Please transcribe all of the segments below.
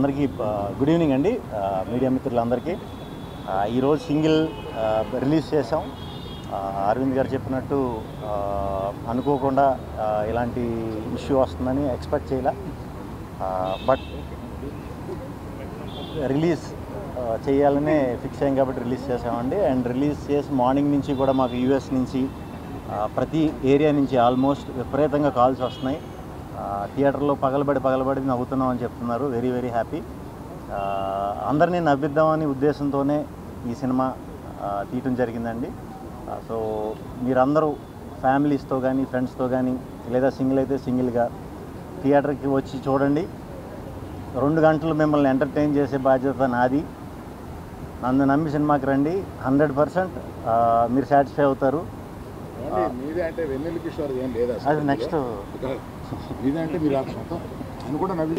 అందరికీ good evening అండి media మిత్రులందరికీ. ఈరోజు సింగిల్ రిలీజ్ చేసాం. అరవింద్ గారు చెప్పినట్టు అనుకోకుండా ఇలాంటి ఇష్యూ వస్తుందని ఎక్స్పెక్ట్ చేయలే. బట్ రిలీజ్ చేయాలనే ఫిక్స్ అయ్యాం కాబట్టి రిలీజ్ చేసామండి. అండ్ రిలీజ్ చేసి మార్నింగ్ నుంచి కూడా మాకు యూఎస్ నుంచి ప్రతి ఏరియా నుంచి ఆల్మోస్ట్ విపరీతంగా కాల్స్ వస్తున్నాయి. థియేటర్లో పగలబడి నవ్వుతున్నాం అని చెప్తున్నారు. Very very happy. అందరినీ నవ్విద్దామని ఉద్దేశంతోనే ఈ సినిమా తీయటం జరిగిందండి. సో మీరందరూ ఫ్యామిలీస్తో కానీ ఫ్రెండ్స్తో కానీ లేదా సింగిల్ అయితే సింగిల్గా థియేటర్కి వచ్చి చూడండి. 2 గంటలు మిమ్మల్ని ఎంటర్టైన్ చేసే బాధ్యత నాది. నన్ను నమ్మి సినిమాకి రండి. 100% మీరు సాటిస్ఫై అవుతారు. అది నెక్స్ట్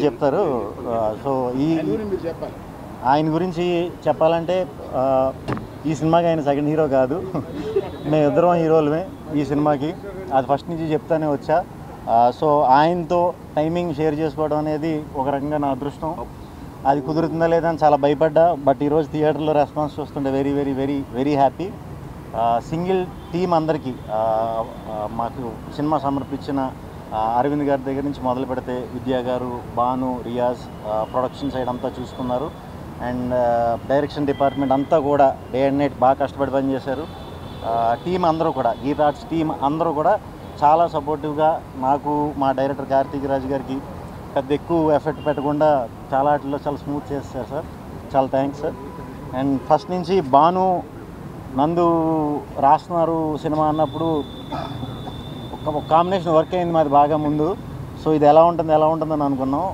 చెప్తారు. సో ఆయన గురించి చెప్పాలంటే ఈ సినిమాకి ఆయన సెకండ్ హీరో కాదు, మేమిద్దరం హీరోలమే ఈ సినిమాకి. అది ఫస్ట్ నుంచి చెప్తానే వచ్చా. సో ఆయనతో టైమింగ్ షేర్ చేసుకోవడం అనేది ఒక రకంగా నా అదృష్టం. అది కుదురుతుందా లేదా అని చాలా భయపడ్డా. బట్ ఈరోజు థియేటర్లో రెస్పాన్స్ చూస్తుంటే very very very very happy. Single team అందరికీ మాకు సినిమా సమర్పించిన అరవింద్ గారి దగ్గర నుంచి మొదలు పెడితే విద్యా గారు, భాను, రియాజ్ ప్రొడక్షన్ సైడ్ అంతా చూసుకున్నారు. అండ్ డైరెక్షన్ డిపార్ట్మెంట్ అంతా కూడా డే అండ్ నైట్ బాగా కష్టపడి పనిచేశారు. టీం అందరూ కూడా, గీతా ఆర్ట్స్ టీం అందరూ కూడా చాలా సపోర్టివ్గా నాకు, మా డైరెక్టర్ కార్తీక్ రాజు గారికి పెద్ద ఎక్కువ ఎఫెక్ట్ పెట్టకుండా చాలా వాటిలో చాలా స్మూత్ చేస్తారు సార్. చాలా థ్యాంక్స్ సార్. అండ్ ఫస్ట్ నుంచి భాను నందు రాస్తున్నారు సినిమా అన్నప్పుడు ఒక కాంబినేషన్ వర్క్ అయింది మాది బాగా ముందు. సో ఇది ఎలా ఉంటుందని అనుకున్నాం.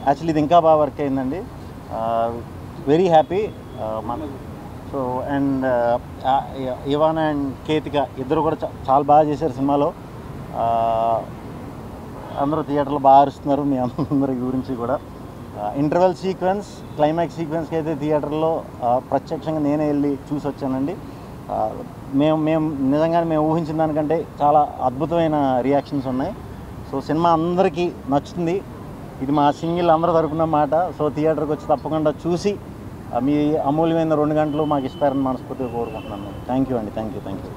యాక్చువల్లీ ఇది ఇంకా బాగా వర్క్ అయిందండి. Very happy. So and Ivan and Ketika ఇద్దరు కూడా చాలా బాగా చేశారు సినిమాలో. అందరూ థియేటర్లో బాగా అరుస్తున్నారు. మీ అందరి గురించి కూడా ఇంటర్వెల్ సీక్వెన్స్, క్లైమాక్స్ సీక్వెన్స్కి అయితే థియేటర్లో ప్రత్యక్షంగా నేనే వెళ్ళి చూసి వచ్చానండి. మేము నిజంగానే మేము ఊహించిన దానికంటే చాలా అద్భుతమైన రియాక్షన్స్ ఉన్నాయి. సో సినిమా అందరికీ నచ్చుతుంది. ఇది మా సింగిల్ అందరూ తరపున మాట. సో థియేటర్కి వచ్చి తప్పకుండా చూసి మీ అమూల్యమైన 2 గంటలు మాకు ఇస్తారని మనస్ఫూర్తిగా కోరుకుంటున్నాను. థ్యాంక్ యూ అండి. Thank you.